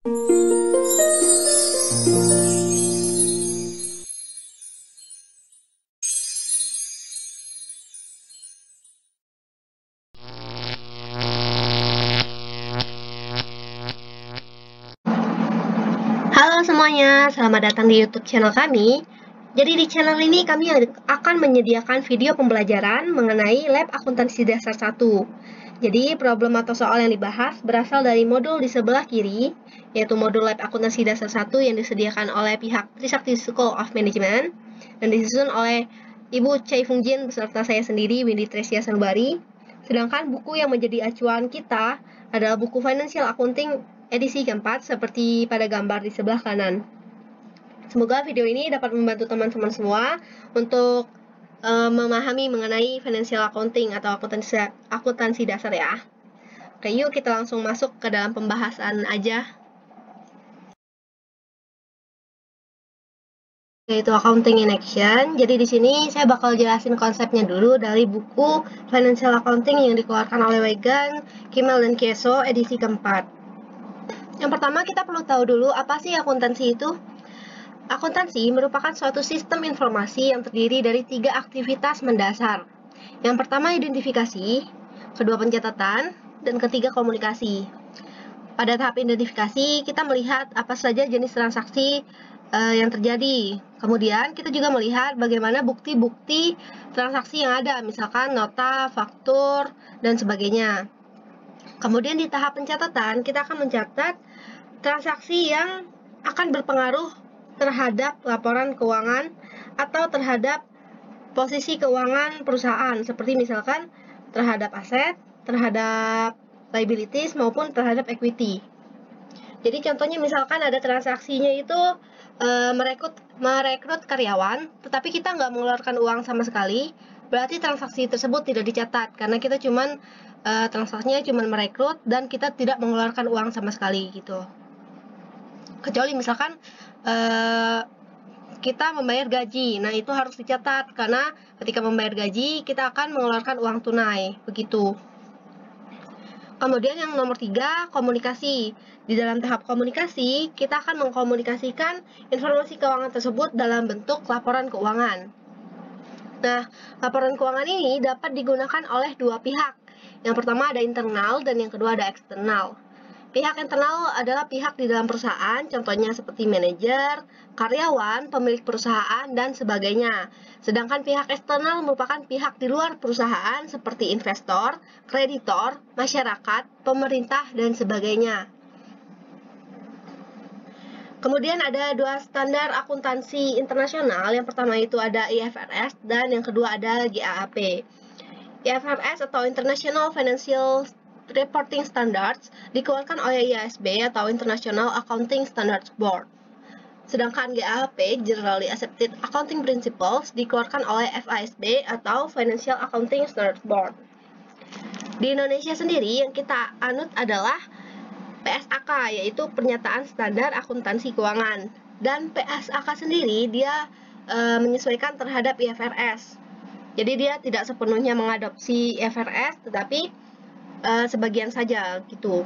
Halo semuanya, selamat datang di YouTube channel kami. Jadi di channel ini kami akan menyediakan video pembelajaran mengenai lab akuntansi dasar 1. Jadi problem atau soal yang dibahas berasal dari modul di sebelah kiri, yaitu modul lab akuntansi dasar 1 yang disediakan oleh pihak Trisakti School of Management dan disusun oleh Ibu Chai Fung Jin beserta saya sendiri, Windy Tresia Sanubari. Sedangkan buku yang menjadi acuan kita adalah buku Financial Accounting edisi keempat seperti pada gambar di sebelah kanan. Semoga video ini dapat membantu teman-teman semua untuk memahami mengenai financial accounting atau akuntansi dasar ya. Oke, yuk kita langsung masuk ke dalam pembahasan aja. Yaitu accounting in action. Jadi di sini saya bakal jelasin konsepnya dulu dari buku Financial Accounting yang dikeluarkan oleh Wegan, Kimmel dan Keso edisi keempat. Yang pertama kita perlu tahu dulu apa sih akuntansi itu. Akuntansi merupakan suatu sistem informasi yang terdiri dari 3 aktivitas mendasar. Yang pertama identifikasi, kedua pencatatan, dan ketiga komunikasi. Pada tahap identifikasi kita melihat apa saja jenis transaksi yang terjadi. Kemudian kita juga melihat bagaimana bukti-bukti transaksi yang ada, misalkan nota, faktur, dan sebagainya. Kemudian di tahap pencatatan, kita akan mencatat transaksi yang akan berpengaruh terhadap laporan keuangan atau terhadap posisi keuangan perusahaan, seperti misalkan terhadap aset, terhadap liabilities, maupun terhadap equity. Jadi contohnya misalkan ada transaksinya itu merekrut karyawan, tetapi kita nggak mengeluarkan uang sama sekali, berarti transaksi tersebut tidak dicatat karena kita transaksinya cuma merekrut dan kita tidak mengeluarkan uang sama sekali gitu. Kecuali misalkan kita membayar gaji, nah itu harus dicatat karena ketika membayar gaji kita akan mengeluarkan uang tunai, begitu. Kemudian yang nomor 3, komunikasi. Di dalam tahap komunikasi, kita akan mengkomunikasikan informasi keuangan tersebut dalam bentuk laporan keuangan. Nah, laporan keuangan ini dapat digunakan oleh dua pihak. Yang pertama ada internal dan yang kedua ada eksternal. Pihak internal adalah pihak di dalam perusahaan, contohnya seperti manajer, karyawan, pemilik perusahaan, dan sebagainya. Sedangkan pihak eksternal merupakan pihak di luar perusahaan seperti investor, kreditor, masyarakat, pemerintah, dan sebagainya. Kemudian ada dua standar akuntansi internasional. Yang pertama itu ada IFRS dan yang kedua ada GAAP. IFRS atau International Financial Reporting Standards dikeluarkan oleh IASB atau International Accounting Standards Board. Sedangkan GAAP, Generally Accepted Accounting Principles, dikeluarkan oleh FASB atau Financial Accounting Standards Board. Di Indonesia sendiri yang kita anut adalah PSAK, yaitu Pernyataan Standar Akuntansi Keuangan. Dan PSAK sendiri dia menyesuaikan terhadap IFRS. Jadi dia tidak sepenuhnya mengadopsi IFRS, tetapi sebagian saja gitu.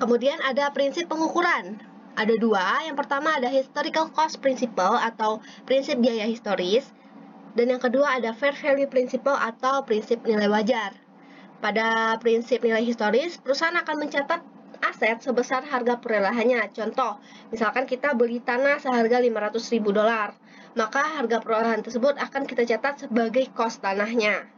Kemudian ada prinsip pengukuran. Ada dua. Yang pertama ada historical cost principle atau prinsip biaya historis. Dan yang kedua ada fair value principle atau prinsip nilai wajar. Pada prinsip nilai historis, perusahaan akan mencatat aset sebesar harga perolehannya. Contoh, misalkan kita beli tanah seharga $500.000, maka harga perolehan tersebut akan kita catat sebagai cost tanahnya.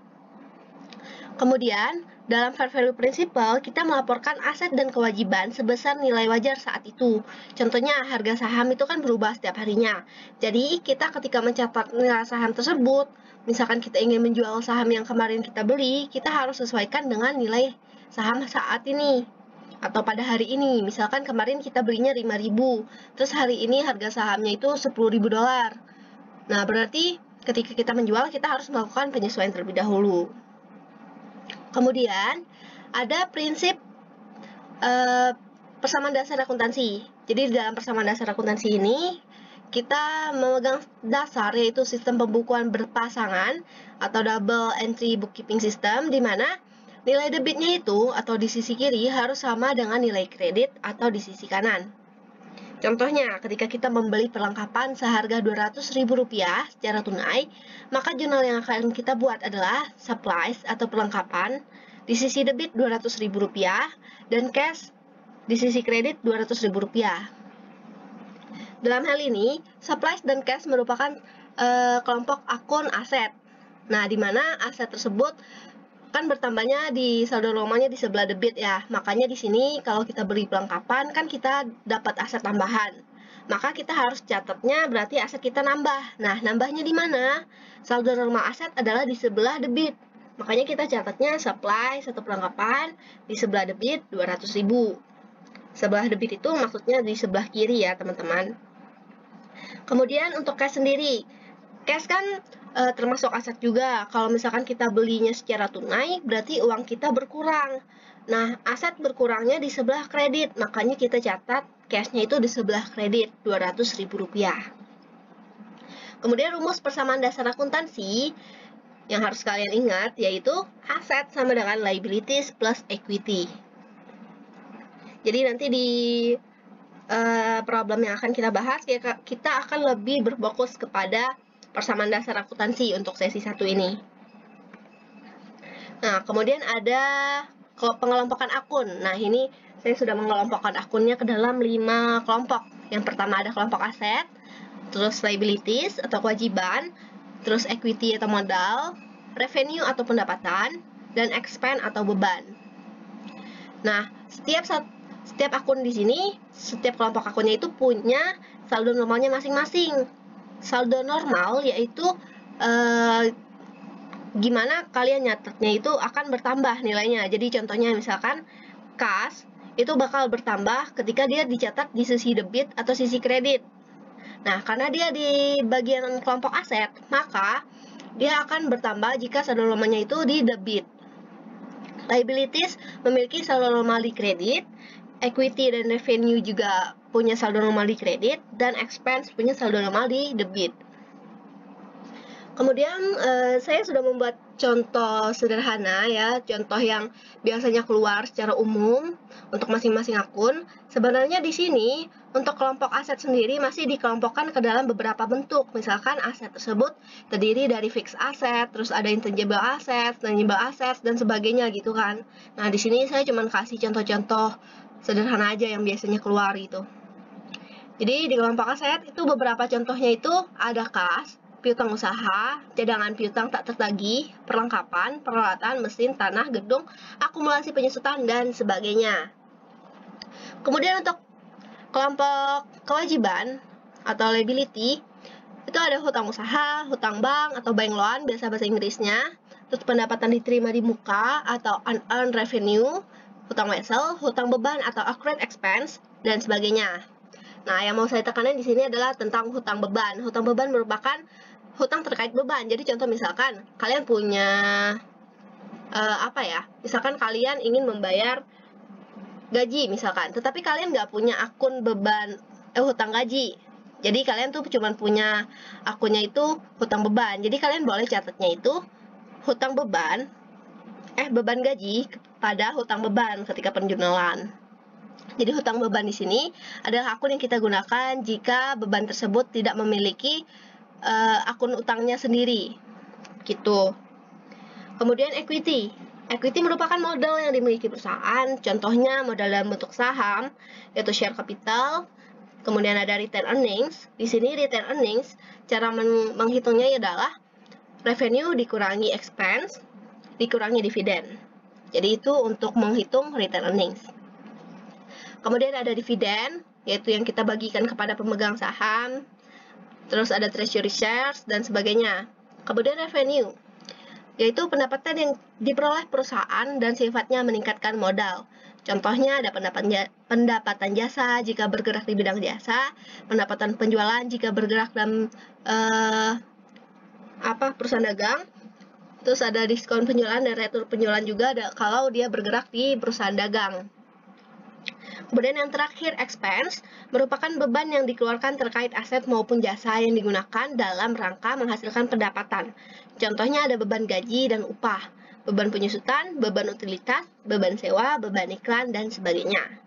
Kemudian, dalam fair value principle, kita melaporkan aset dan kewajiban sebesar nilai wajar saat itu. Contohnya, harga saham itu kan berubah setiap harinya. Jadi, kita ketika mencatat nilai saham tersebut, misalkan kita ingin menjual saham yang kemarin kita beli, kita harus sesuaikan dengan nilai saham saat ini. Atau pada hari ini, misalkan kemarin kita belinya 5.000, terus hari ini harga sahamnya itu $10.000. Nah, berarti ketika kita menjual, kita harus melakukan penyesuaian terlebih dahulu. Kemudian ada prinsip persamaan dasar akuntansi. Jadi di dalam persamaan dasar akuntansi ini kita memegang dasar yaitu sistem pembukuan berpasangan atau double entry bookkeeping system, di mana nilai debitnya itu atau di sisi kiri harus sama dengan nilai kredit atau di sisi kanan. Contohnya, ketika kita membeli perlengkapan seharga Rp200.000 secara tunai, maka jurnal yang akan kita buat adalah supplies atau perlengkapan di sisi debit Rp200.000 dan cash di sisi kredit Rp200.000. Dalam hal ini, supplies dan cash merupakan kelompok akun aset. Nah, di mana aset tersebut kan bertambahnya di saldo normalnya di sebelah debit ya. Makanya di sini kalau kita beli perlengkapan kan kita dapat aset tambahan. Maka kita harus catatnya berarti aset kita nambah. Nah, nambahnya di mana? Saldo normal aset adalah di sebelah debit. Makanya kita catatnya supply satu perlengkapan di sebelah debit 200.000. Sebelah debit itu maksudnya di sebelah kiri ya, teman-teman. Kemudian untuk cash sendiri. Cash kan termasuk aset juga. Kalau misalkan kita belinya secara tunai, berarti uang kita berkurang. Nah, aset berkurangnya di sebelah kredit, makanya kita catat cashnya itu di sebelah kredit, Rp200.000. Kemudian rumus persamaan dasar akuntansi yang harus kalian ingat, yaitu aset sama dengan liabilities plus equity. Jadi nanti di problem yang akan kita bahas, kita akan lebih berfokus kepada persamaan dasar akuntansi untuk sesi 1 ini. Nah, kemudian ada pengelompokan akun. Nah, ini saya sudah mengelompokkan akunnya ke dalam 5 kelompok. Yang pertama ada kelompok aset, terus liabilities atau kewajiban, terus equity atau modal, revenue atau pendapatan, dan expense atau beban. Nah, setiap akun di sini, setiap kelompok akunnya itu punya saldo normalnya masing-masing. Saldo normal yaitu gimana kalian nyatetnya itu akan bertambah nilainya. Jadi contohnya misalkan kas itu bakal bertambah ketika dia dicatat di sisi debit atau sisi kredit. Nah, karena dia di bagian kelompok aset, maka dia akan bertambah jika saldo normalnya itu di debit. Liabilities memiliki saldo normal di kredit, equity dan revenue juga punya saldo normal di kredit, dan expense punya saldo normal di debit. Kemudian saya sudah membuat contoh sederhana ya, contoh yang biasanya keluar secara umum untuk masing-masing akun. Sebenarnya di sini untuk kelompok aset sendiri masih dikelompokkan ke dalam beberapa bentuk. Misalkan aset tersebut terdiri dari fixed asset, terus ada intangible asset, tangible asset dan sebagainya gitu kan. Nah, di sini saya cuma kasih contoh-contoh sederhana aja yang biasanya keluar gitu. Jadi di kelompok aset itu beberapa contohnya itu ada kas, piutang usaha, cadangan piutang tak tertagih, perlengkapan, peralatan, mesin, tanah, gedung, akumulasi penyusutan, dan sebagainya. Kemudian untuk kelompok kewajiban atau liability, itu ada hutang usaha, hutang bank atau bank loan, biasa bahasa Inggrisnya, terus pendapatan diterima di muka atau unearned revenue, hutang wesel, hutang beban atau accrued expense, dan sebagainya. Nah, yang mau saya tekankan di sini adalah tentang hutang beban. Hutang beban merupakan hutang terkait beban. Jadi contoh misalkan kalian punya misalkan kalian ingin membayar gaji misalkan, tetapi kalian nggak punya akun beban hutang gaji. Jadi kalian tuh cuma punya akunnya itu hutang beban. Jadi kalian boleh catatnya itu hutang beban gaji pada hutang beban ketika penjurnalan. Jadi hutang beban di sini adalah akun yang kita gunakan jika beban tersebut tidak memiliki akun utangnya sendiri, gitu. Kemudian equity. Equity merupakan modal yang dimiliki perusahaan. Contohnya modal dalam bentuk saham, yaitu share capital. Kemudian ada return earnings. Di sini return earnings, cara menghitungnya adalah revenue dikurangi expense dikurangi dividen. Jadi itu untuk menghitung return earnings. Kemudian ada dividen, yaitu yang kita bagikan kepada pemegang saham. Terus ada treasury shares dan sebagainya. Kemudian revenue, yaitu pendapatan yang diperoleh perusahaan dan sifatnya meningkatkan modal. Contohnya ada pendapatan jasa jika bergerak di bidang jasa, pendapatan penjualan jika bergerak dalam perusahaan dagang. Terus ada diskon penjualan dan retur penjualan juga kalau dia bergerak di perusahaan dagang. Kemudian yang terakhir, expense merupakan beban yang dikeluarkan terkait aset maupun jasa yang digunakan dalam rangka menghasilkan pendapatan. Contohnya ada beban gaji dan upah. beban penyusutan, beban utilitas, beban sewa, beban iklan, dan sebagainya.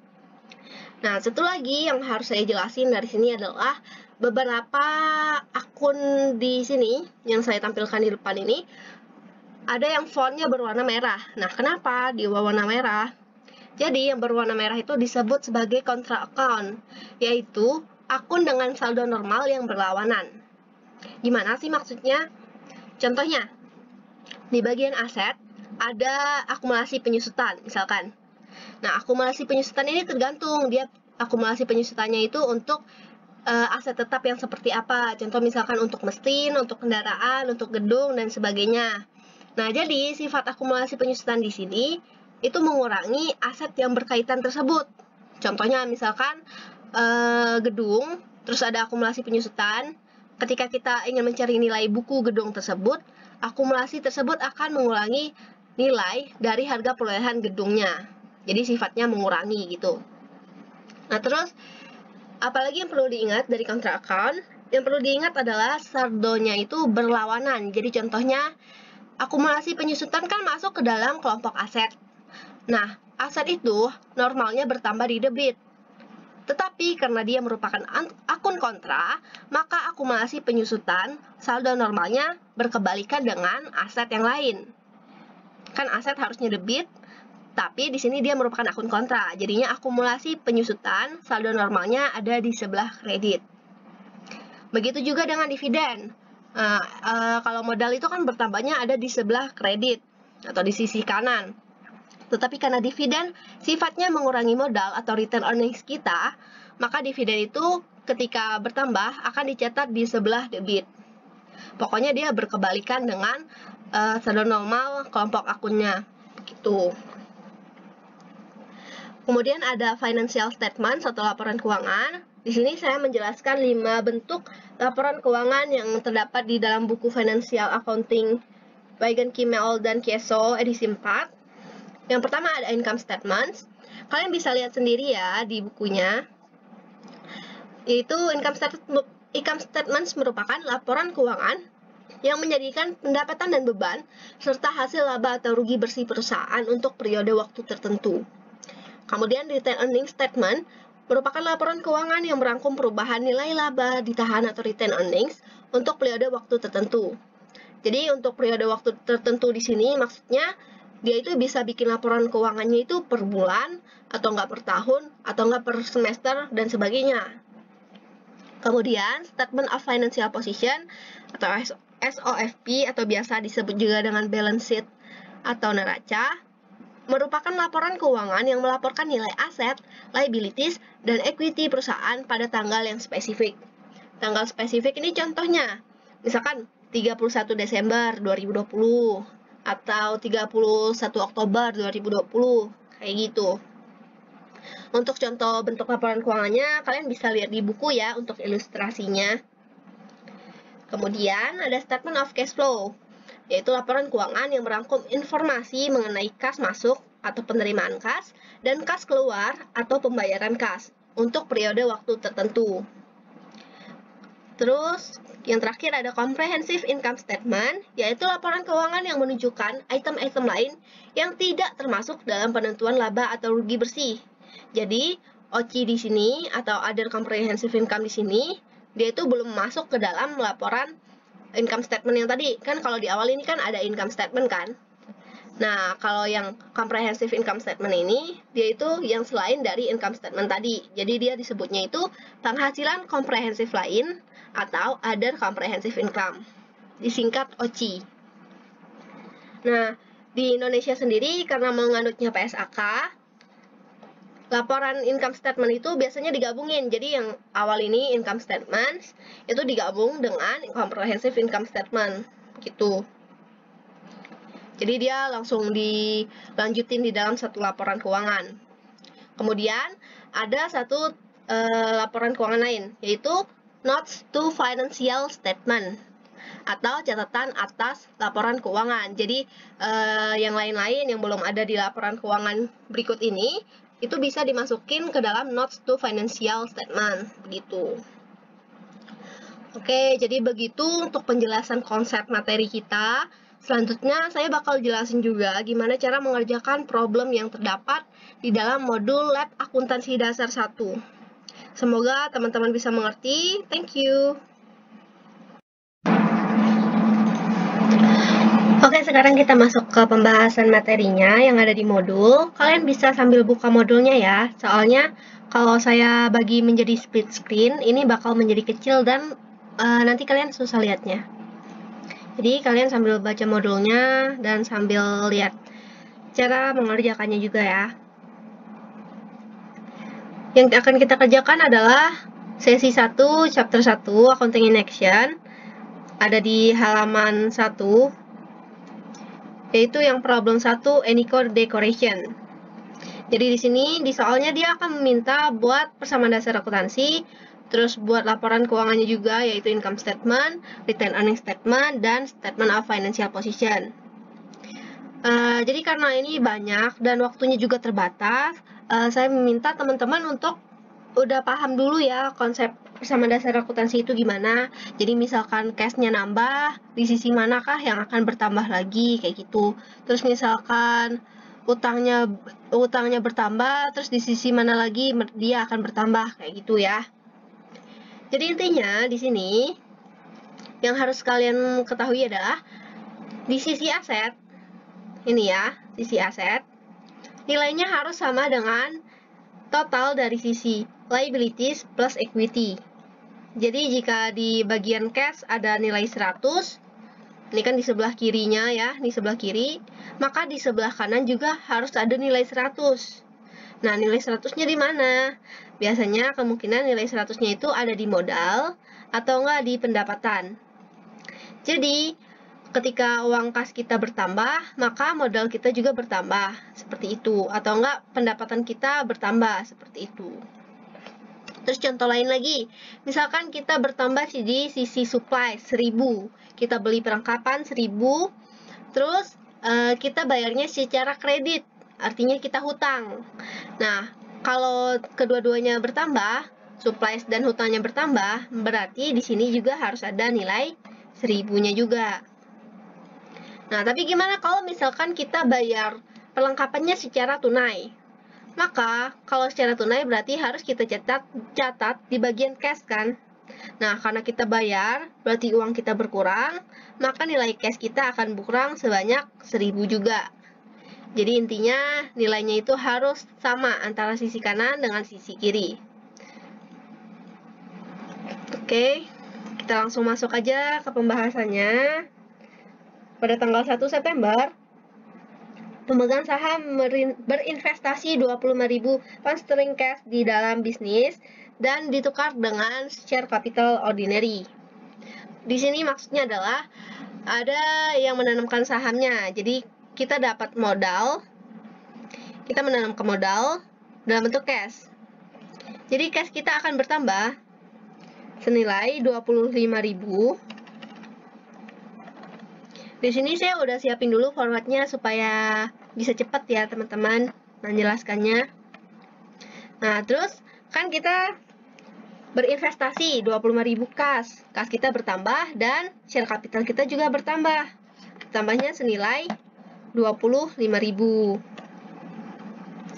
Nah, satu lagi yang harus saya jelasin dari sini adalah beberapa akun di sini yang saya tampilkan di depan ini ada yang fontnya berwarna merah. Nah, kenapa dia berwarna merah? Jadi, yang berwarna merah itu disebut sebagai contra account, yaitu akun dengan saldo normal yang berlawanan. Gimana sih maksudnya? Contohnya, di bagian aset ada akumulasi penyusutan, misalkan. Nah, akumulasi penyusutan ini tergantung, dia akumulasi penyusutannya itu untuk aset tetap yang seperti apa. Contoh misalkan untuk mesin, untuk kendaraan, untuk gedung, dan sebagainya. Nah, jadi sifat akumulasi penyusutan di sini itu mengurangi aset yang berkaitan tersebut. Contohnya misalkan gedung, terus ada akumulasi penyusutan. Ketika kita ingin mencari nilai buku gedung tersebut, akumulasi tersebut akan mengurangi nilai dari harga perolehan gedungnya. Jadi sifatnya mengurangi gitu. Nah, terus apalagi yang perlu diingat dari contra account? Yang perlu diingat adalah saldonya itu berlawanan. Jadi contohnya akumulasi penyusutan kan masuk ke dalam kelompok aset. Nah, aset itu normalnya bertambah di debit. Tetapi karena dia merupakan akun kontra, maka akumulasi penyusutan saldo normalnya berkebalikan dengan aset yang lain. Kan aset harusnya debit, tapi di sini dia merupakan akun kontra. Jadinya akumulasi penyusutan saldo normalnya ada di sebelah kredit. Begitu juga dengan dividen. Kalau modal itu kan bertambahnya ada di sebelah kredit atau di sisi kanan. Tetapi karena dividen sifatnya mengurangi modal atau return earnings kita, maka dividen itu ketika bertambah akan dicatat di sebelah debit. Pokoknya dia berkebalikan dengan saldo normal kelompok akunnya. Begitu. Kemudian ada financial statement atau laporan keuangan. Di sini saya menjelaskan 5 bentuk laporan keuangan yang terdapat di dalam buku Financial Accounting Weigand, Kimmel, dan Kieso edisi 4. Yang pertama ada income statements. Kalian bisa lihat sendiri ya di bukunya. Yaitu income statements merupakan laporan keuangan yang menjadikan pendapatan dan beban serta hasil laba atau rugi bersih perusahaan untuk periode waktu tertentu. Kemudian return earnings statement merupakan laporan keuangan yang merangkum perubahan nilai laba, ditahan atau return earnings untuk periode waktu tertentu. Jadi untuk periode waktu tertentu di sini maksudnya dia itu bisa bikin laporan keuangannya itu per bulan atau enggak per tahun atau enggak per semester dan sebagainya. Kemudian statement of financial position atau SOFP atau biasa disebut juga dengan balance sheet atau neraca merupakan laporan keuangan yang melaporkan nilai aset, liabilities, dan equity perusahaan pada tanggal yang spesifik. Tanggal spesifik ini contohnya, misalkan 31 Desember 2020 atau 31 Oktober 2020, kayak gitu. Untuk contoh bentuk laporan keuangannya, kalian bisa lihat di buku ya untuk ilustrasinya. Kemudian ada statement of cash flow, yaitu laporan keuangan yang merangkum informasi mengenai kas masuk atau penerimaan kas dan kas keluar atau pembayaran kas untuk periode waktu tertentu. Terus, yang terakhir ada comprehensive income statement, yaitu laporan keuangan yang menunjukkan item-item lain yang tidak termasuk dalam penentuan laba atau rugi bersih. Jadi, OCI di sini atau other comprehensive income di sini, dia itu belum masuk ke dalam laporan income statement yang tadi. Kan kalau di awal ini kan ada income statement kan. Nah, kalau yang comprehensive income statement ini, dia itu yang selain dari income statement tadi. Jadi dia disebutnya itu penghasilan komprehensif lain atau other comprehensive income. Disingkat OCI. Nah, di Indonesia sendiri karena menganutnya PSAK, laporan income statement itu biasanya digabungin. Jadi yang awal ini income statement itu digabung dengan comprehensive income statement gitu. Jadi dia langsung dilanjutin di dalam satu laporan keuangan. Kemudian ada satu laporan keuangan lain, yaitu notes to financial statement atau catatan atas laporan keuangan. Jadi yang lain-lain yang belum ada di laporan keuangan berikut ini itu bisa dimasukin ke dalam notes to financial statement begitu. Oke, jadi begitu untuk penjelasan konsep materi kita Selanjutnya, saya bakal jelasin juga gimana cara mengerjakan problem yang terdapat di dalam modul Lab Akuntansi Dasar 1. Semoga teman-teman bisa mengerti. Thank you. Oke, sekarang kita masuk ke pembahasan materinya yang ada di modul. Kalian bisa sambil buka modulnya ya, soalnya kalau saya bagi menjadi split screen, ini bakal menjadi kecil dan nanti kalian susah lihatnya. Jadi kalian sambil baca modulnya dan sambil lihat cara mengerjakannya juga ya. Yang akan kita kerjakan adalah sesi 1, chapter 1, Accounting in Action. Ada di halaman 1, yaitu yang problem 1, Anycore Decoration. Jadi di sini di soalnya dia akan meminta buat persamaan dasar akuntansi, terus buat laporan keuangannya juga, yaitu income statement, retained earnings statement, dan statement of financial position. Jadi karena ini banyak dan waktunya juga terbatas, saya meminta teman-teman untuk udah paham dulu ya konsep persamaan dasar akuntansi itu gimana. Jadi misalkan cash-nya nambah, di sisi manakah yang akan bertambah lagi, kayak gitu. Terus misalkan utangnya bertambah, terus di sisi mana lagi dia akan bertambah, kayak gitu ya. Jadi intinya di sini yang harus kalian ketahui adalah di sisi aset, ini ya, sisi aset, nilainya harus sama dengan total dari sisi liabilities plus equity. Jadi jika di bagian cash ada nilai 100, ini kan di sebelah kirinya ya, di sebelah kiri, maka di sebelah kanan juga harus ada nilai 100. Nah, nilai 100-nya di mana? Biasanya kemungkinan nilai 100-nya itu ada di modal atau enggak di pendapatan. Jadi, ketika uang kas kita bertambah, maka modal kita juga bertambah, seperti itu. Atau enggak, pendapatan kita bertambah, seperti itu. Terus contoh lain lagi, misalkan kita bertambah di sisi supply 1000, kita beli perlengkapan 1000, terus kita bayarnya secara kredit, artinya kita hutang. Nah, kalau kedua-duanya bertambah, supply dan hutangnya bertambah, berarti di sini juga harus ada nilai 1000-nya juga. Nah, tapi gimana kalau misalkan kita bayar perlengkapannya secara tunai? Maka, kalau secara tunai berarti harus kita catat di bagian cash kan? Nah, karena kita bayar, berarti uang kita berkurang, maka nilai cash kita akan berkurang sebanyak 1000 juga. Jadi intinya nilainya itu harus sama antara sisi kanan dengan sisi kiri. Oke, kita langsung masuk aja ke pembahasannya. Pada tanggal 1 September, pemegang saham berinvestasi 25.000 pound sterling cash di dalam bisnis dan ditukar dengan share capital ordinary. Di sini maksudnya adalah ada yang menanamkan sahamnya. Jadi kita dapat modal, kita menanamkan modal dalam bentuk cash. Jadi cash kita akan bertambah senilai 25.000. Di sini saya udah siapin dulu formatnya supaya bisa cepat ya teman-teman menjelaskannya. Nah, terus kan kita berinvestasi 25.000 kas kita bertambah dan share capital kita juga bertambah. Tambahnya senilai 25.000.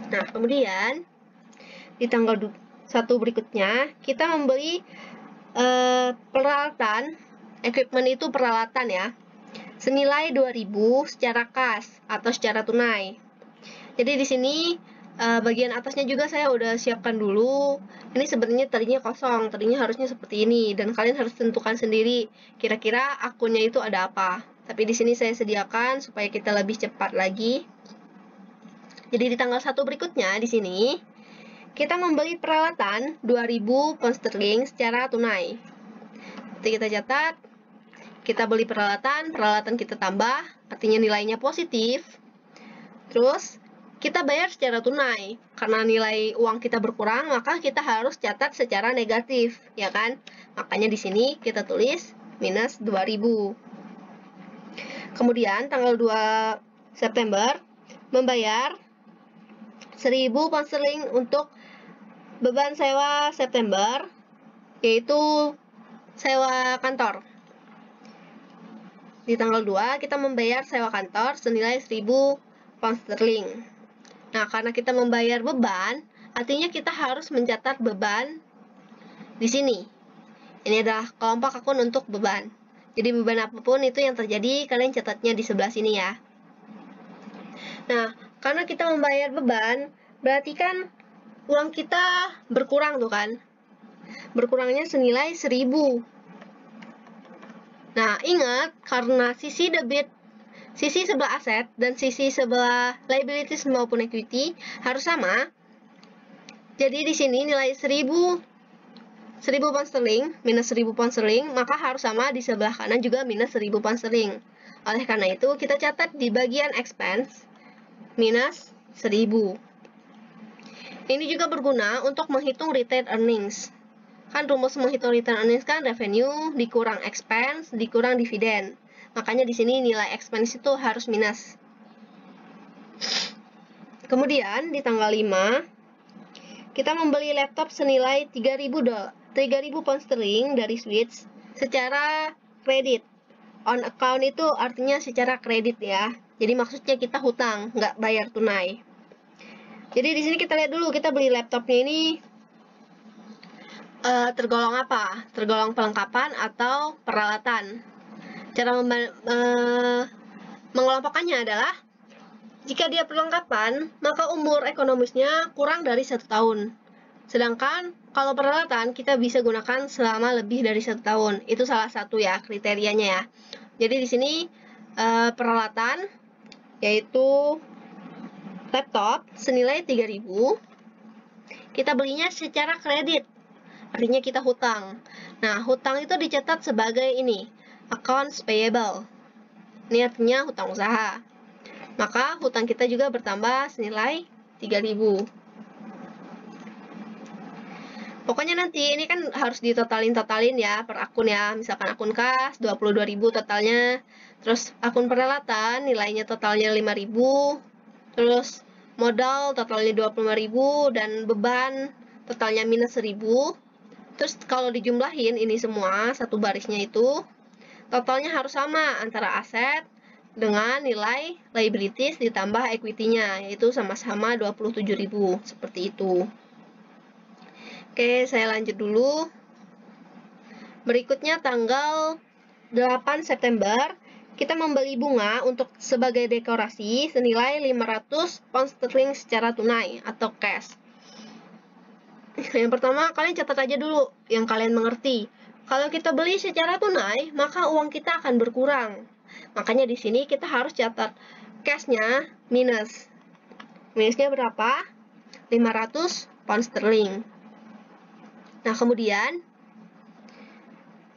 Nah, kemudian di tanggal 1 berikutnya kita membeli peralatan, equipment itu peralatan ya, senilai 2.000 secara kas atau secara tunai. Jadi di sini bagian atasnya juga saya udah siapkan dulu. Ini sebenarnya tadinya kosong, tadinya harusnya seperti ini dan kalian harus tentukan sendiri kira-kira akunnya itu ada apa. Tapi di sini saya sediakan supaya kita lebih cepat lagi. Jadi di tanggal 1 berikutnya di sini kita membeli peralatan 2.000 pound sterling secara tunai. Nanti kita catat, kita beli peralatan kita tambah, artinya nilainya positif. Terus kita bayar secara tunai, karena nilai uang kita berkurang, maka kita harus catat secara negatif, ya kan? Makanya di sini kita tulis minus 2.000. Kemudian tanggal 2 September membayar 1.000 pound sterling untuk beban sewa September, yaitu sewa kantor. Di tanggal 2 kita membayar sewa kantor senilai 1.000 pound sterling. Nah, karena kita membayar beban, artinya kita harus mencatat beban di sini. Ini adalah kelompok akun untuk beban. Jadi beban apapun itu yang terjadi, kalian catatnya di sebelah sini ya. Nah, karena kita membayar beban, berarti kan uang kita berkurang tuh kan. Berkurangnya senilai 1.000. Nah, ingat karena sisi debit, sisi sebelah aset dan sisi sebelah liabilities maupun equity harus sama. Jadi di sini nilai 1.000 pound sterling minus 1.000 pound sterling, maka harus sama di sebelah kanan juga minus 1.000 pound sterling. Oleh karena itu, kita catat di bagian expense minus 1.000. Ini juga berguna untuk menghitung retained earnings. Kan rumus menghitung return earnings kan revenue dikurang expense dikurang dividen. Makanya di sini nilai expense itu harus minus. Kemudian di tanggal 5 kita membeli laptop senilai 3.000 pound sterling dari Switch secara kredit. On account itu artinya secara kredit ya. Jadi maksudnya kita hutang, nggak bayar tunai. Jadi di sini kita lihat dulu, kita beli laptopnya ini tergolong apa? Tergolong perlengkapan atau peralatan. Cara mengelompokkannya adalah jika dia perlengkapan, maka umur ekonomisnya kurang dari 1 tahun. Sedangkan kalau peralatan kita bisa gunakan selama lebih dari 1 tahun. Itu salah satu ya kriterianya ya. Jadi di sini peralatan yaitu laptop senilai 3.000. Kita belinya secara kredit. Artinya kita hutang. Nah, hutang itu dicatat sebagai ini, accounts payable. Ini artinya hutang usaha. Maka hutang kita juga bertambah senilai 3.000. Pokoknya nanti ini kan harus ditotalin ya per akun ya. Misalkan akun kas 22.000 totalnya. Terus akun peralatan nilainya totalnya 5.000. Terus modal totalnya 25.000 dan beban totalnya minus 1.000. Terus kalau dijumlahin ini semua satu barisnya itu totalnya harus sama antara aset dengan nilai liabilities ditambah equity-nya, yaitu sama-sama 27.000 seperti itu. Oke, saya lanjut dulu. Berikutnya tanggal 8 September kita membeli bunga untuk sebagai dekorasi senilai 500 pound sterling secara tunai atau cash. Yang pertama, kalian catat aja dulu yang kalian mengerti. Kalau kita beli secara tunai, maka uang kita akan berkurang. Makanya di sini kita harus catat cash-nya minus. Minusnya berapa? 500 pound sterling. Nah, kemudian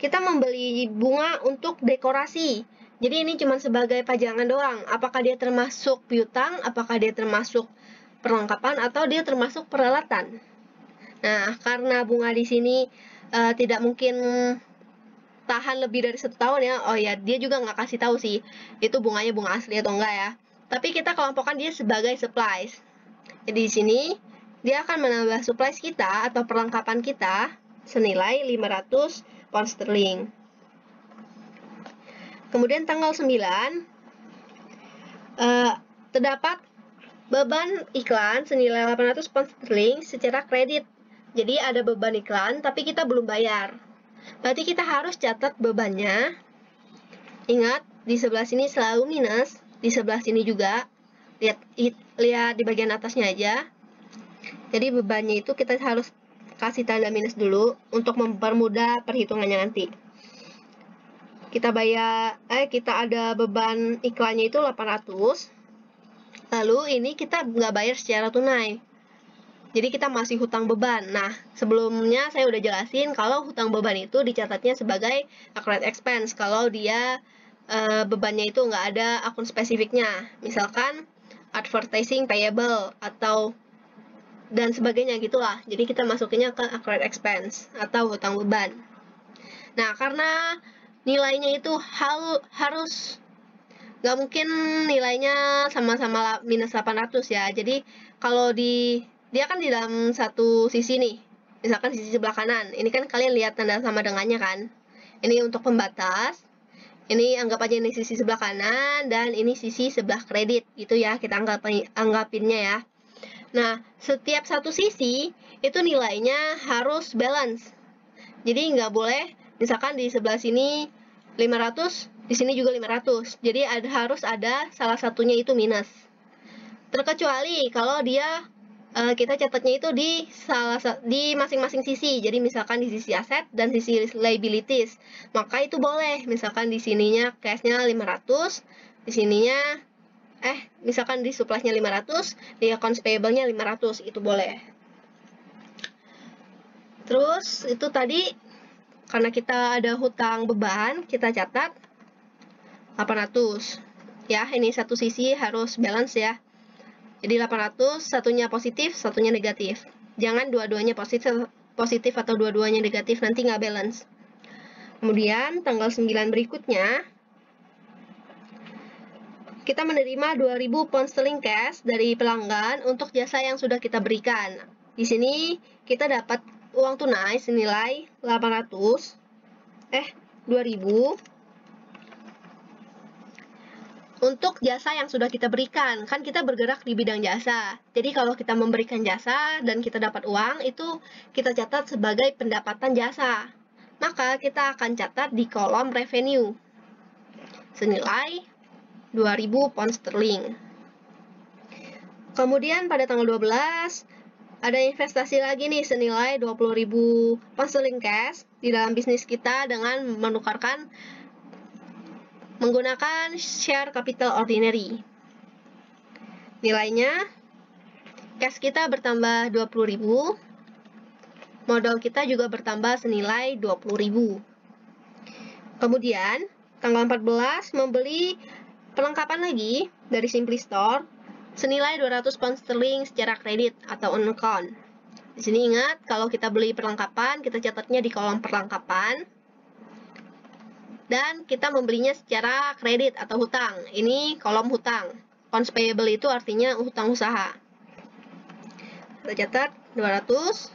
kita membeli bunga untuk dekorasi. Jadi ini cuma sebagai pajangan doang. Apakah dia termasuk piutang, apakah dia termasuk perlengkapan, atau dia termasuk peralatan? Nah, karena bunga di sini tidak mungkin tahan lebih dari 1 tahun ya. Oh ya, dia juga nggak kasih tahu sih itu bunganya bunga asli atau enggak ya. Tapi kita kelompokkan dia sebagai supplies. Jadi di sini dia akan menambah supplies kita atau perlengkapan kita senilai 500 pound sterling. Kemudian tanggal 9 terdapat beban iklan senilai 800 pound sterling secara kredit. Jadi ada beban iklan tapi kita belum bayar. Berarti kita harus catat bebannya. Ingat, di sebelah sini selalu minus, di sebelah sini juga. Lihat di bagian atasnya aja. Jadi bebannya itu kita harus kasih tanda minus dulu untuk mempermudah perhitungannya nanti. Kita ada beban iklannya itu 800. Lalu ini kita nggak bayar secara tunai. Jadi kita masih hutang beban. Nah, sebelumnya saya udah jelasin kalau hutang beban itu dicatatnya sebagai accrued expense. Kalau dia bebannya itu nggak ada akun spesifiknya. Misalkan advertising payable atau dan sebagainya gitulah. Jadi kita masukinnya ke accrued expense atau hutang beban. Nah, karena nilainya itu harus nggak mungkin nilainya sama-sama minus 800 ya. Jadi kalau dia kan di dalam satu sisi nih, misalkan sisi sebelah kanan. Ini kan kalian lihat tanda sama dengannya kan. Ini untuk pembatas. Ini anggap aja ini sisi sebelah kanan dan ini sisi sebelah kredit gitu ya, kita anggapinnya ya. Nah, setiap satu sisi itu nilainya harus balance. Jadi nggak boleh misalkan di sebelah sini 500, di sini juga 500. Jadi harus ada salah satunya itu minus. Terkecuali kalau dia kita catatnya itu di masing-masing sisi. Jadi misalkan di sisi aset dan sisi liabilities, maka itu boleh. Misalkan di sininya cash-nya 500, di sininya misalkan di surplusnya 500, di accounts payable-nya 500, itu boleh. Terus itu tadi karena kita ada hutang beban, kita catat 800. Ya, ini satu sisi harus balance ya. Jadi 800, satunya positif, satunya negatif. Jangan dua-duanya positif atau dua-duanya negatif, nanti nggak balance. Kemudian tanggal 9 berikutnya, kita menerima 2000 pound sterling cash dari pelanggan untuk jasa yang sudah kita berikan. Di sini kita dapat uang tunai senilai 2000 untuk jasa yang sudah kita berikan. Kan kita bergerak di bidang jasa. Jadi kalau kita memberikan jasa dan kita dapat uang, itu kita catat sebagai pendapatan jasa. Maka kita akan catat di kolom revenue senilai 2000 pound sterling. Kemudian pada tanggal 12 ada investasi lagi nih senilai 20.000 pound sterling cash di dalam bisnis kita dengan menggunakan share capital ordinary. Nilainya cash kita bertambah 20.000, modal kita juga bertambah senilai 20.000. Kemudian tanggal 14 membeli perlengkapan lagi dari Simply Store senilai 200 pound sterling secara kredit atau on account. Di sini ingat, kalau kita beli perlengkapan, kita catatnya di kolom perlengkapan. Dan kita membelinya secara kredit atau hutang. Ini kolom hutang. Accounts payable itu artinya hutang usaha. Kita catat 200.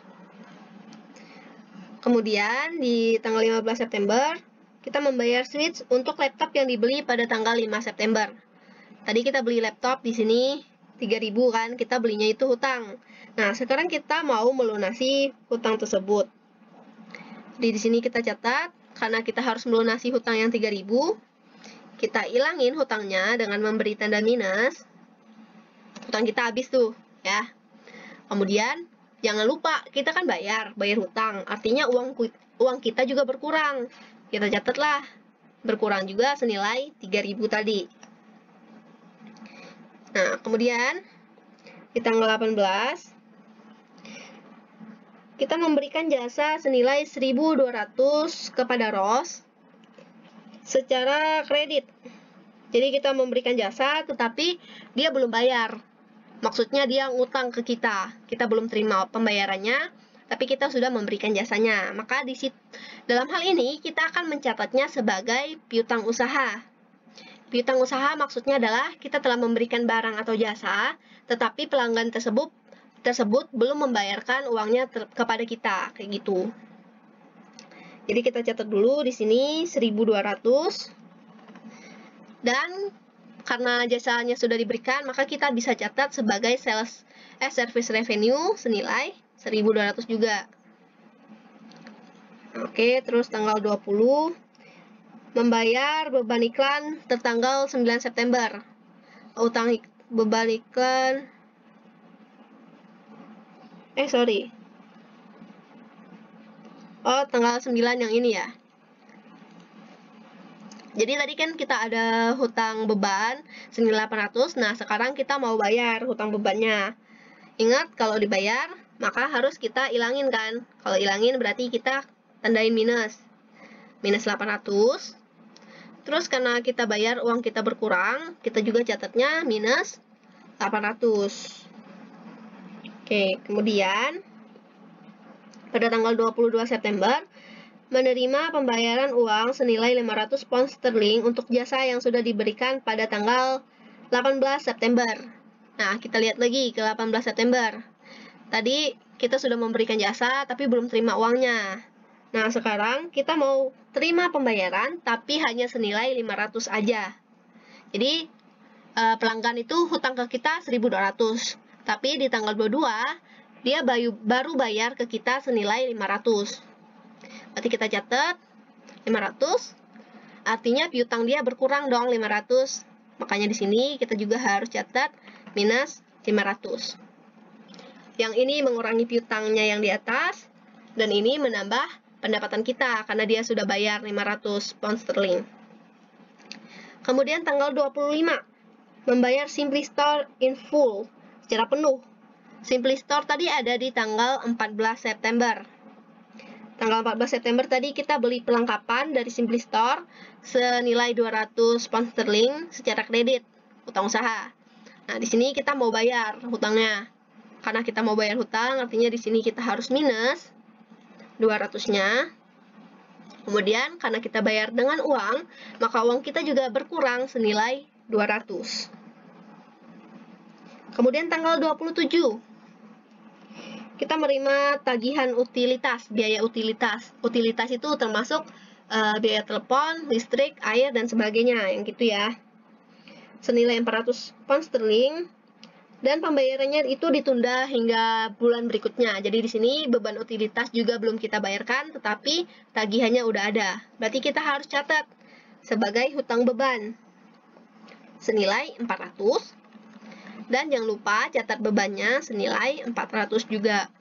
Kemudian di tanggal 15 September, kita membayar switch untuk laptop yang dibeli pada tanggal 5 September. Tadi kita beli laptop di sini 3.000 kan, kita belinya itu hutang. Nah, sekarang kita mau melunasi hutang tersebut. Di sini kita catat, karena kita harus melunasi hutang yang 3.000, kita ilangin hutangnya dengan memberi tanda minus. Hutang kita habis tuh, ya. Kemudian, jangan lupa, kita kan bayar hutang. Artinya uang kita juga berkurang. Kita catatlah, berkurang juga senilai 3.000 tadi. Nah, kemudian, di tanggal 18, kita memberikan jasa senilai 1.200 kepada Ros secara kredit. Jadi kita memberikan jasa tetapi dia belum bayar. Maksudnya dia ngutang ke kita. Kita belum terima pembayarannya, tapi kita sudah memberikan jasanya. Maka dalam hal ini kita akan mencatatnya sebagai piutang usaha. Piutang usaha maksudnya adalah kita telah memberikan barang atau jasa, tetapi pelanggan tersebut belum membayarkan uangnya kepada kita, kayak gitu. Jadi kita catat dulu di sini 1.200. Dan karena jasanya sudah diberikan, maka kita bisa catat sebagai service revenue senilai 1.200 juga. Oke, terus tanggal 20 membayar beban iklan tertanggal 9 September. Utang beban iklan tanggal 9 yang ini ya. Jadi tadi kan kita ada hutang beban senilai 800. Nah, sekarang kita mau bayar hutang bebannya. Ingat, kalau dibayar, maka harus kita ilangin kan. Kalau ilangin berarti kita tandain minus. Minus 800. Terus karena kita bayar uang kita berkurang, kita juga catatnya minus 800. Oke, kemudian pada tanggal 22 September menerima pembayaran uang senilai 500 pound sterling untuk jasa yang sudah diberikan pada tanggal 18 September. Nah, kita lihat lagi ke 18 September. Tadi kita sudah memberikan jasa tapi belum terima uangnya. Nah, sekarang kita mau terima pembayaran tapi hanya senilai 500 aja. Jadi, pelanggan itu hutang ke kita 1.200. Tapi di tanggal 22, dia baru bayar ke kita senilai 500. Berarti kita catat 500, artinya piutang dia berkurang dong 500. Makanya di sini kita juga harus catat minus 500. Yang ini mengurangi piutangnya yang di atas, dan ini menambah pendapatan kita karena dia sudah bayar 500 pound sterling. Kemudian tanggal 25, membayar Simply Store in full secara penuh. Simply Store tadi ada di tanggal 14 September. Tanggal 14 September tadi kita beli perlengkapan dari Simply Store senilai 200 pound sterling secara kredit, hutang usaha. Nah, di sini kita mau bayar hutangnya. Karena kita mau bayar hutang, artinya di sini kita harus minus 200-nya. Kemudian karena kita bayar dengan uang, maka uang kita juga berkurang senilai 200. Kemudian tanggal 27, kita menerima tagihan utilitas, biaya utilitas. Utilitas itu termasuk biaya telepon, listrik, air, dan sebagainya, yang gitu ya. Senilai 400 pound sterling. Dan pembayarannya itu ditunda hingga bulan berikutnya. Jadi di sini beban utilitas juga belum kita bayarkan, tetapi tagihannya udah ada. Berarti kita harus catat sebagai hutang beban senilai 400. Dan jangan lupa catat bebannya senilai 400 juga.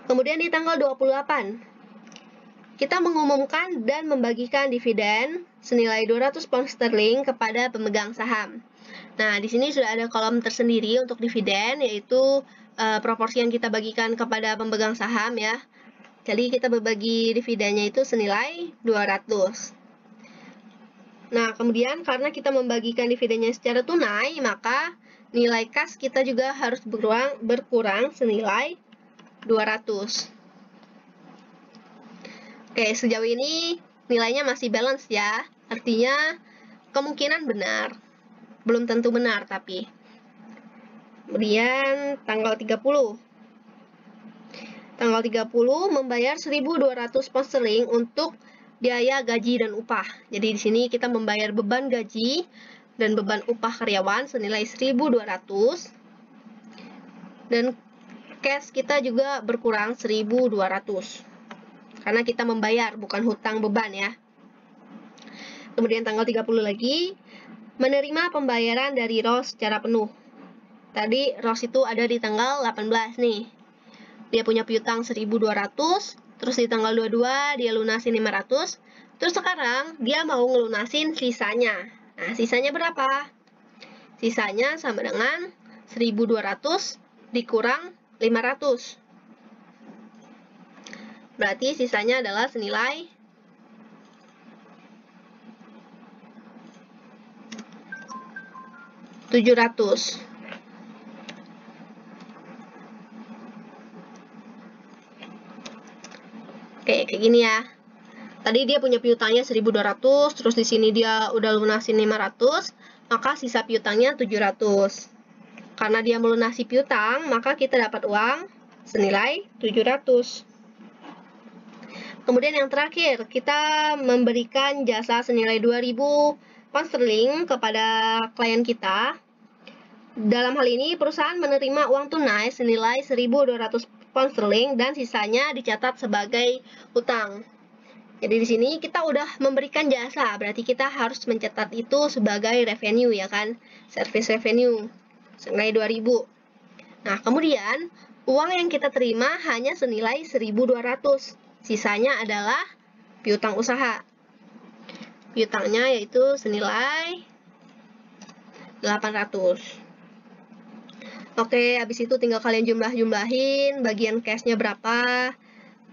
Kemudian di tanggal 28, kita mengumumkan dan membagikan dividen senilai 200 pound sterling kepada pemegang saham. Nah, di sini sudah ada kolom tersendiri untuk dividen, yaitu proporsi yang kita bagikan kepada pemegang saham ya. Jadi kita berbagi dividennya itu senilai 200. Nah, kemudian karena kita membagikan dividennya secara tunai, maka nilai kas kita juga harus berkurang senilai 200. Oke, sejauh ini nilainya masih balance ya. Artinya kemungkinan benar. Belum tentu benar tapi. Kemudian tanggal 30. Tanggal 30 membayar 1.200 pound sterling untuk biaya gaji dan upah. Jadi di sini kita membayar beban gaji dan beban upah karyawan senilai 1.200. Dan cash kita juga berkurang 1.200. Karena kita membayar, bukan hutang beban ya. Kemudian tanggal 30 lagi, menerima pembayaran dari Ross secara penuh. Tadi Ross itu ada di tanggal 18 nih. Dia punya piutang 1.200, terus di tanggal 22 dia lunasin 500, terus sekarang dia mau ngelunasin sisanya. Nah, sisanya berapa? Sisanya sama dengan 1.200 dikurang 500. Berarti sisanya adalah senilai 700. Oke, kayak gini ya. Tadi dia punya piutangnya 1.200, terus di sini dia udah lunasin 500, maka sisa piutangnya 700. Karena dia melunasi piutang, maka kita dapat uang senilai 700. Kemudian yang terakhir, kita memberikan jasa senilai 2.000 pound sterling kepada klien kita. Dalam hal ini, perusahaan menerima uang tunai senilai 1.200 pound sterling dan sisanya dicatat sebagai hutang. Jadi di sini kita udah memberikan jasa, berarti kita harus mencatat itu sebagai revenue ya kan, service revenue senilai 2.000. Nah, kemudian uang yang kita terima hanya senilai 1.200. Sisanya adalah piutang usaha. Piutangnya yaitu senilai 800. Oke, habis itu tinggal kalian jumlah-jumlahin bagian cashnya berapa,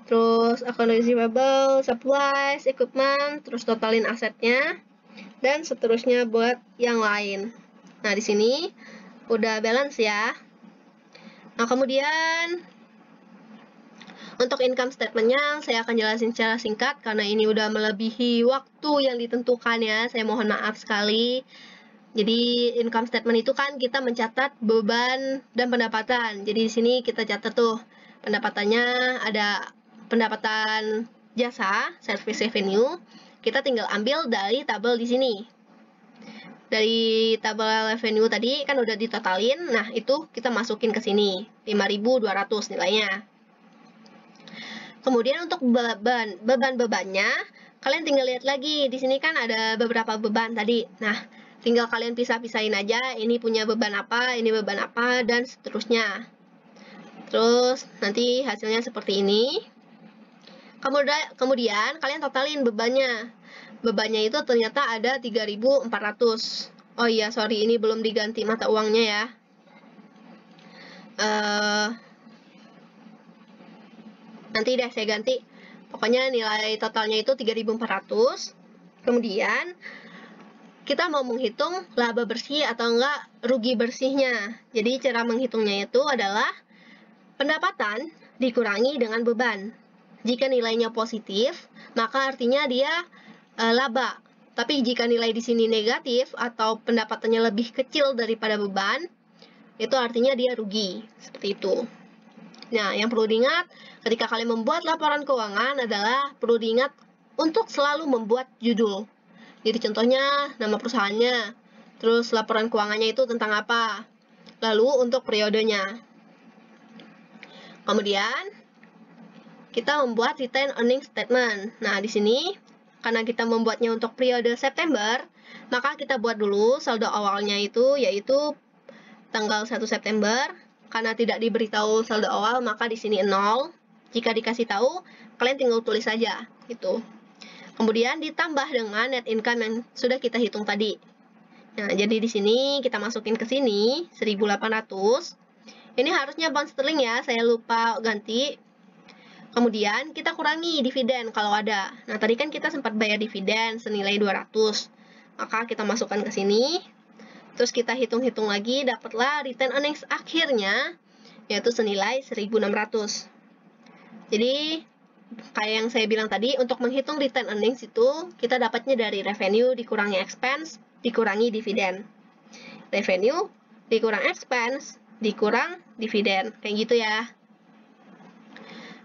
terus account receivable, supplies, equipment, terus totalin asetnya, dan seterusnya buat yang lain. Nah, di sini udah balance ya. Nah, kemudian untuk income statementnya saya akan jelasin secara singkat karena ini udah melebihi waktu yang ditentukan ya. Saya mohon maaf sekali. Jadi income statement itu kan kita mencatat beban dan pendapatan. Jadi di sini kita catat tuh Pendapatannya ada pendapatan jasa, service revenue. Kita tinggal ambil dari tabel di sini. Dari tabel revenue tadi kan udah ditotalin. Nah, itu kita masukin ke sini. 5.200 nilainya. Kemudian untuk beban-bebannya, kalian tinggal lihat lagi. Di sini kan ada beberapa beban tadi. Nah, tinggal kalian pisah-pisahin aja. Ini punya beban apa, ini beban apa, dan seterusnya. Terus nanti hasilnya seperti ini. Kemudian kalian totalin bebannya. Bebannya itu ternyata ada 3.400. Oh iya, sorry, ini belum diganti mata uangnya ya. Nanti deh saya ganti. Pokoknya nilai totalnya itu 3.400. Kemudian kita mau menghitung laba bersih atau enggak rugi bersihnya. Jadi cara menghitungnya itu adalah pendapatan dikurangi dengan beban. Jika nilainya positif, maka artinya dia laba. Tapi jika nilai di sini negatif atau pendapatannya lebih kecil daripada beban, itu artinya dia rugi. Seperti itu. Nah, yang perlu diingat ketika kalian membuat laporan keuangan adalah perlu diingat untuk selalu membuat judul. Jadi contohnya nama perusahaannya, terus laporan keuangannya itu tentang apa, lalu untuk periodenya. Kemudian kita membuat retained earnings statement. Nah, di sini karena kita membuatnya untuk periode September, maka kita buat dulu saldo awalnya itu yaitu tanggal 1 September. Karena tidak diberitahu saldo awal, maka di sini 0. Jika dikasih tahu, kalian tinggal tulis saja gitu. Kemudian ditambah dengan net income yang sudah kita hitung tadi. Nah, jadi di sini kita masukin ke sini 1.800. Ini harusnya pound sterling ya, saya lupa ganti. Kemudian kita kurangi dividen kalau ada. Nah, tadi kan kita sempat bayar dividen senilai 200. Maka kita masukkan ke sini. Terus kita hitung-hitung lagi, dapatlah retained earnings akhirnya, yaitu senilai 1.600. Jadi, kayak yang saya bilang tadi, untuk menghitung retained earnings itu, kita dapatnya dari revenue dikurangi expense, dikurangi dividen. Revenue dikurang expense, dikurang dividen. Kayak gitu ya.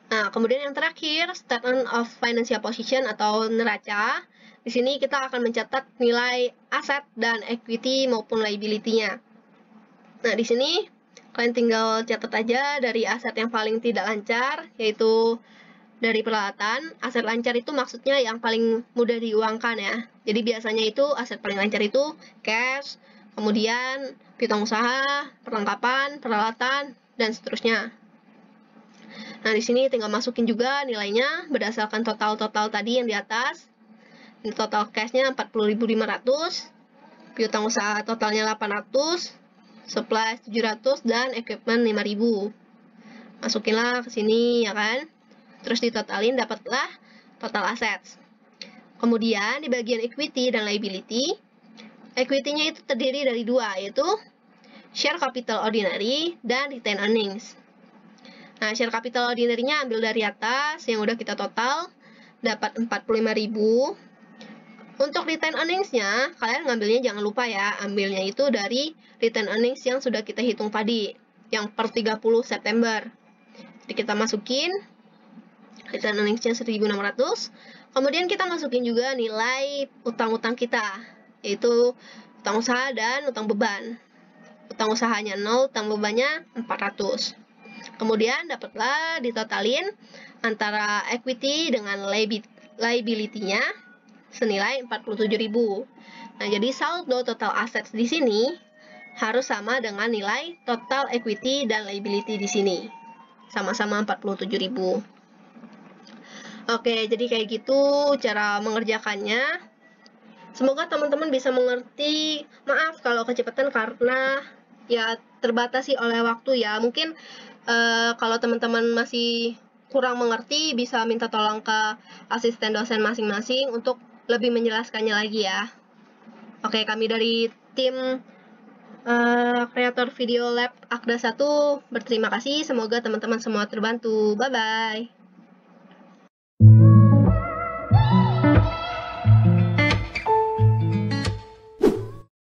Nah, kemudian yang terakhir, statement of financial position atau neraca. Di sini kita akan mencatat nilai aset dan equity maupun liability-nya. Nah, di sini kalian tinggal catat aja dari aset yang paling tidak lancar, yaitu dari peralatan. Aset lancar itu maksudnya yang paling mudah diuangkan ya. Jadi biasanya itu aset paling lancar itu cash, kemudian piutang usaha, perlengkapan, peralatan, dan seterusnya. Nah, di sini tinggal masukin juga nilainya berdasarkan total-total tadi yang di atas. Ini total cash-nya 40.500, piutang usaha totalnya 800, supplies 700, dan equipment 5.000. Masukinlah ke sini ya kan. Terus ditotalin dapatlah total assets. Kemudian di bagian equity dan liability, equity-nya itu terdiri dari dua, yaitu share capital ordinary dan retained earnings. Nah, share capital ordinary-nya ambil dari atas yang udah kita total, dapat 45.000. Untuk retained earnings-nya, kalian ngambilnya jangan lupa ya, ambilnya itu dari retained earnings yang sudah kita hitung tadi, yang per 30 September. Jadi kita masukin retained earnings-nya 1.600. Kemudian kita masukin juga nilai utang-utang kita, yaitu utang usaha dan utang beban. Utang usahanya 0, utang bebannya 400. Kemudian dapatlah ditotalin antara equity dengan liability-nya senilai 47.000. Nah, jadi saldo total assets di sini harus sama dengan nilai total equity dan liability di sini. Sama-sama 47.000. Oke, jadi kayak gitu cara mengerjakannya. Semoga teman-teman bisa mengerti. Maaf kalau kecepatan karena ya terbatasi oleh waktu ya. Mungkin kalau teman-teman masih kurang mengerti bisa minta tolong ke asisten dosen masing-masing untuk lebih menjelaskannya lagi ya. Oke, kami dari tim kreator video lab Akda 1 berterima kasih. Semoga teman-teman semua terbantu. Bye-bye.